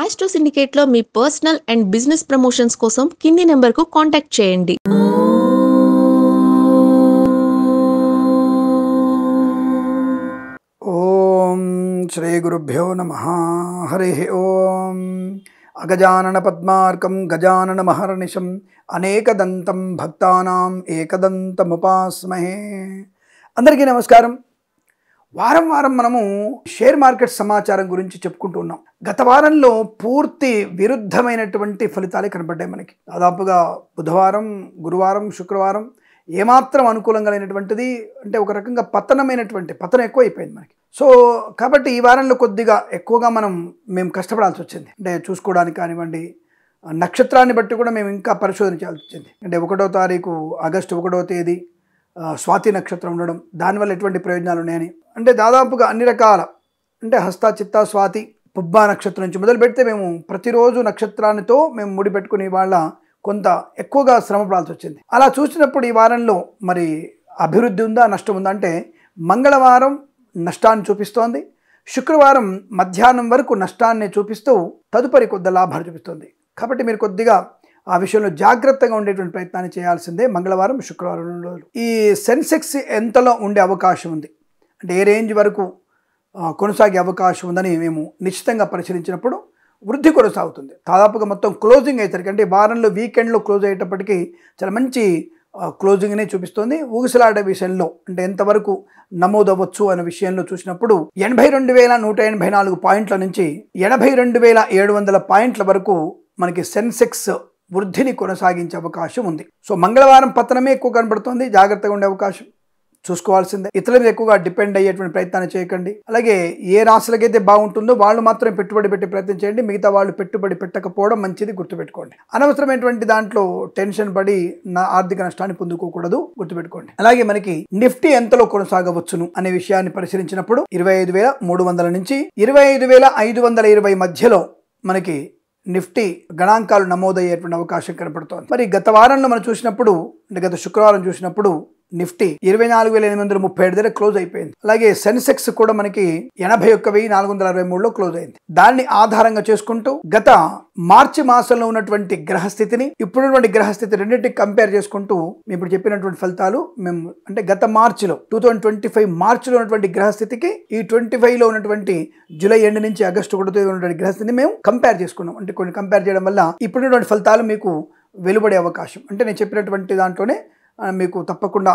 Astro సిండికేట్లో మీ personal and business promotions కోసం కింది నెంబర్కు కాంటాక్ట్ చేయండి. ఓం శ్రీ గురుభ్యో నమః. హరి ఓం. అగజానన పద్మార్కం గజానన మహర్నిశం అనేకదంతం భక్తానాం ఏకదంతముపాస్మహే. అందరికీ నమస్కారం. వారం వారం మనము షేర్ మార్కెట్ సమాచారం గురించి చెప్పుకుంటూ ఉన్నాం. గత వారంలో పూర్తి విరుద్ధమైనటువంటి ఫలితాలే కనబడ్డాయి మనకి. దాదాపుగా బుధవారం, గురువారం, శుక్రవారం ఏమాత్రం అనుకూలంగా లేనటువంటిది, అంటే ఒక రకంగా పతనం ఎక్కువ అయిపోయింది మనకి. సో కాబట్టి ఈ వారంలో కొద్దిగా ఎక్కువగా మేము కష్టపడాల్సి వచ్చింది. అంటే చూసుకోవడానికి కానివ్వండి, నక్షత్రాన్ని బట్టి కూడా మేము ఇంకా పరిశోధన చేయాల్సి వచ్చింది. అంటే 1వ తారీఖు ఆగస్టు 1వ తేదీ స్వాతి నక్షత్రం ఉండడం, దానివల్ల ఎటువంటి ప్రయోజనాలు ఉన్నాయని, అంటే దాదాపుగా అన్ని రకాల, అంటే హస్త, చిత్త, స్వాతి, పుబ్బా నక్షత్రం నుంచి మొదలు పెడితే మేము ప్రతిరోజు నక్షత్రానితో మేము ముడిపెట్టుకుని వాళ్ళ కొంత ఎక్కువగా శ్రమ పడాల్సి వచ్చింది. అలా చూసినప్పుడు ఈ వారంలో మరి అభివృద్ధి ఉందా, నష్టం ఉందా అంటే మంగళవారం నష్టాన్ని చూపిస్తోంది, శుక్రవారం మధ్యాహ్నం వరకు నష్టాన్ని చూపిస్తూ తదుపరి కొద్ది లాభాలు చూపిస్తుంది. కాబట్టి మీరు కొద్దిగా ఆ విషయంలో జాగ్రత్తగా ఉండేటువంటి ప్రయత్నాన్ని చేయాల్సిందే. మంగళవారం, శుక్రవారం 2 రోజులు. ఈ సెన్సెక్స్ ఎంతలో ఉండే అవకాశం ఉంది, అంటే ఏ రేంజ్ వరకు కొనసాగే అవకాశం ఉందని మేము నిశ్చితంగా పరిశీలించినప్పుడు వృద్ధి కొనసాగుతుంది. దాదాపుగా మొత్తం క్లోజింగ్ అయ్యేసరికి, అంటే వారంలో వీకెండ్లో క్లోజ్ అయ్యేటప్పటికీ చాలా మంచి క్లోజింగ్నే చూపిస్తుంది. ఊగిసలాడే విషయంలో అంటే ఎంతవరకు నమోదవ్వచ్చు అనే విషయంలో చూసినప్పుడు 82,184 పాయింట్ల నుంచి 82,700 పాయింట్ల వరకు మనకి సెన్సెక్స్ వృద్ధిని కొనసాగించే అవకాశం ఉంది. సో మంగళవారం పతనమే ఎక్కువ కనబడుతుంది. జాగ్రత్తగా ఉండే అవకాశం చూసుకోవాల్సిందే. ఇతరుల మీద ఎక్కువగా డిపెండ్ అయ్యేటువంటి ప్రయత్నాన్ని చేయకండి. అలాగే ఏ రాశులకైతే బాగుంటుందో వాళ్ళు మాత్రమే పెట్టుబడి పెట్టే ప్రయత్నం చేయండి. మిగతా వాళ్ళు పెట్టుబడి పెట్టకపోవడం మంచిది, గుర్తుపెట్టుకోండి. అనవసరమైనటువంటి దాంట్లో టెన్షన్ పడి ఆర్థిక నష్టాన్ని పొందుకోకూడదు, గుర్తుపెట్టుకోండి. అలాగే మనకి నిఫ్టీ ఎంతలో కొనసాగవచ్చును అనే విషయాన్ని పరిశీలించినప్పుడు 25,300 నుంచి 25,520 మధ్యలో మనకి నిఫ్టీ గణాంకాలు నమోదయ్యేటువంటి అవకాశం కనపడుతోంది. మరి గత వారంలో మనం చూసినప్పుడు, అంటే గత శుక్రవారం చూసినప్పుడు నిఫ్టీ 24,837 దగ్గర క్లోజ్ అయిపోయింది. అలాగే సెన్సెక్స్ కూడా మనకి 81,463లో క్లోజ్ అయింది. దాన్ని ఆధారంగా చేసుకుంటూ గత మార్చి మాసంలో ఉన్నటువంటి గ్రహస్థితిని, ఇప్పుడున్నటువంటి గ్రహస్థితి రెండింటికి కంపేర్ చేసుకుంటూ ఇప్పుడు చెప్పినటువంటి ఫలితాలు మేము, అంటే గత మార్చిలో 2025 మార్చిలో ఉన్నటువంటి గ్రహస్థితికి ఈ 25లో ఉన్నటువంటి జూలై ఎండ్ నుంచి ఆగస్టు 1 ఉన్నటువంటి గ్రహస్థితిని మేము కంపేర్ చేసుకున్నాం. అంటే కొన్ని కంపేర్ చేయడం వల్ల ఇప్పుడున్నటువంటి ఫలితాలు మీకు వెలువడే అవకాశం, అంటే నేను చెప్పినటువంటి దాంట్లోనే మీకు తప్పకుండా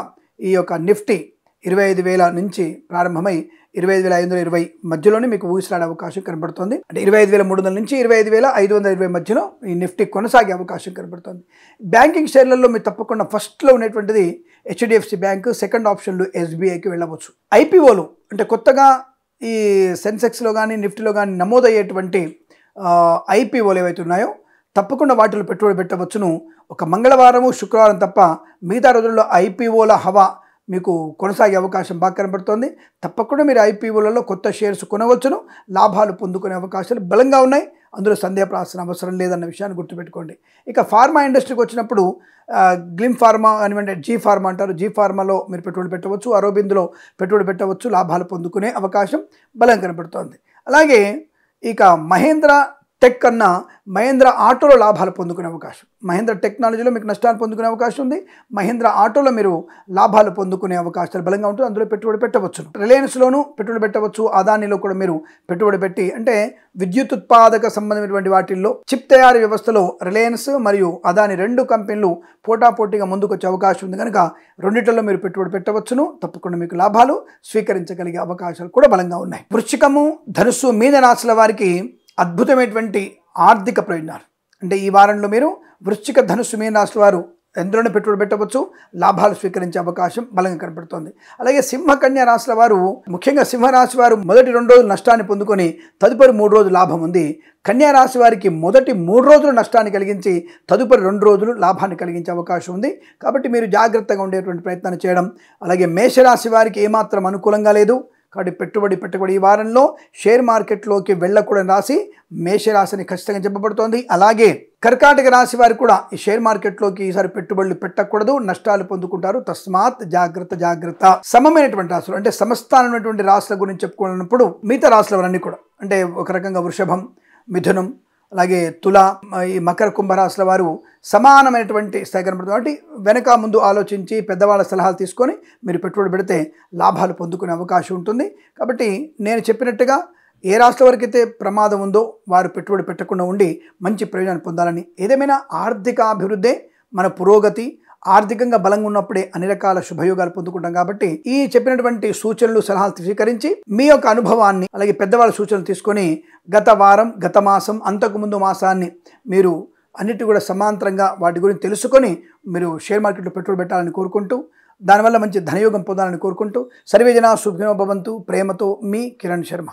ఈ యొక్క నిఫ్టీ 25,000 నుంచి ప్రారంభమై 25,520 మధ్యలోనే మీకు ఊగిసలాడే అవకాశం కనబడుతుంది. అంటే 25,300 నుంచి 25,520 మధ్యలో ఈ నిఫ్టీ కొనసాగే అవకాశం కనబడుతుంది. బ్యాంకింగ్ షేర్లలో మీరు తప్పకుండా ఫస్ట్లో ఉన్నటువంటిది HDFC బ్యాంక్, సెకండ్ ఆప్షన్లు SBIకి వెళ్ళవచ్చు. IPOలు అంటే కొత్తగా ఈ సెన్సెక్స్లో కానీ నిఫ్టీలో కానీ నమోదయ్యేటువంటి IPOలు ఏవైతే ఉన్నాయో తప్పకుండా వాటిలో పెట్టుబడి పెట్టవచ్చును. ఒక మంగళవారము, శుక్రవారం తప్ప మిగతా రోజుల్లో IPOల హవా మీకు కొనసాగే అవకాశం బాగా కనబడుతోంది. తప్పకుండా మీరు IPOలలో కొత్త షేర్స్ కొనవచ్చును, లాభాలు పొందుకునే అవకాశాలు బలంగా ఉన్నాయి. అందులో సందేహపడాల్సిన అవసరం లేదన్న విషయాన్ని గుర్తుపెట్టుకోండి. ఇక ఫార్మా ఇండస్ట్రీకి వచ్చినప్పుడు గ్లిమ్ ఫార్మా కానివ్వండి, జీ ఫార్మా అంటారు, జీ ఫార్మాలో మీరు పెట్టుబడి పెట్టవచ్చు, అరోబింద్లో పెట్టుబడి పెట్టవచ్చు, లాభాలు పొందుకునే అవకాశం బలంగా కనబడుతోంది. అలాగే ఇక మహేంద్ర టెక్ కన్నా మహేంద్ర ఆటోలో లాభాలు పొందుకునే అవకాశం, మహేంద్ర టెక్నాలజీలో మీకు నష్టాలు పొందుకునే అవకాశం ఉంది, మహేంద్ర ఆటోలో మీరు లాభాలు పొందుకునే అవకాశాలు బలంగా ఉంటుంది. అందులో పెట్టుబడి పెట్టవచ్చు. రిలయన్స్లోనూ పెట్టుబడి పెట్టవచ్చు, అదానిలో కూడా మీరు పెట్టుబడి పెట్టి, అంటే విద్యుత్ ఉత్పాదక సంబంధమైనటువంటి వాటిల్లో చిప్ తయారీ వ్యవస్థలో రిలయన్స్ మరియు అదాని 2 కంపెనీలు పోటాపోటీగా ముందుకు వచ్చే అవకాశం ఉంది కనుక రెండిట్లో మీరు పెట్టుబడి పెట్టవచ్చును. తప్పకుండా మీకు లాభాలు స్వీకరించగలిగే అవకాశాలు కూడా బలంగా ఉన్నాయి. వృశ్చికము, ధనుస్సు, మీన రాశుల వారికి అద్భుతమైనటువంటి ఆర్థిక ప్రయోజనాలు. అంటే ఈ వారంలో మీరు వృశ్చిక, ధనుస్సు, మీన రాశుల వారు ఎందులోనే పెట్టుబడి పెట్టవచ్చు, లాభాలు స్వీకరించే అవకాశం బలంగా కనపడుతోంది. అలాగే సింహ, కన్యా రాశుల వారు, ముఖ్యంగా సింహరాశి వారు మొదటి 2 రోజులు నష్టాన్ని పొందుకొని తదుపరి 3 రోజులు లాభం ఉంది. కన్యా రాశి వారికి మొదటి 3 రోజులు నష్టాన్ని కలిగించి తదుపరి 2 రోజులు లాభాన్ని కలిగించే అవకాశం ఉంది. కాబట్టి మీరు జాగ్రత్తగా ఉండేటువంటి ప్రయత్నాన్ని చేయడం. అలాగే మేషరాశి వారికి ఏమాత్రం అనుకూలంగా లేదు. కాబట్టి పెట్టుబడి ఈ వారంలో షేర్ మార్కెట్లోకి వెళ్ళకూడని రాశి మేషరాశిని ఖచ్చితంగా చెప్పబడుతోంది. అలాగే కర్కాటక రాశి వారు కూడా ఈ షేర్ మార్కెట్లోకి ఈసారి పెట్టుబడులు పెట్టకూడదు, నష్టాలు పొందుకుంటారు. తస్మాత్ జాగ్రత్త. సమమైనటువంటి రాశులు, అంటే సమస్థానమైనటువంటి రాశుల గురించి చెప్పుకున్నప్పుడు మిగతా రాశులవన్నీ కూడా, అంటే ఒక రకంగా వృషభం, మిథునం, అలాగే తుల, ఈ మకర కుంభరాశుల వారు సమానమైనటువంటి స్థాయి కనబడుతుంది. కాబట్టి వెనక ముందు ఆలోచించి పెద్దవాళ్ళ సలహాలు తీసుకొని మీరు పెట్టుబడి పెడితే లాభాలు పొందుకునే అవకాశం ఉంటుంది. కాబట్టి నేను చెప్పినట్టుగా ఏ రాష్ట్రం వరకైతే ప్రమాదం ఉందో వారు పెట్టుబడి పెట్టకుండా ఉండి మంచి ప్రయోజనాన్ని పొందాలని. ఏదేమైనా ఆర్థిక అభివృద్ధి మన పురోగతి, ఆర్థికంగా బలంగా ఉన్నప్పుడే అన్ని రకాల శుభయోగాలు పొందుకుంటాం. కాబట్టి ఈ చెప్పినటువంటి సూచనలు సలహాలు స్వీకరించి మీ యొక్క అనుభవాన్ని అలాగే పెద్దవాళ్ళ సూచనలు తీసుకొని గత వారం, గత మాసం, అంతకుముందు మాసాన్ని మీరు అన్నిటి కూడా సమాంతరంగా వాటి గురించి తెలుసుకొని మీరు షేర్ మార్కెట్లో పెట్టుబడి పెట్టాలని కోరుకుంటూ, దానివల్ల మంచి ధనయోగం పొందాలని కోరుకుంటూ, సర్వే జనా సుఖినో భవంతు. ప్రేమతో మీ కిరణ్ శర్మ.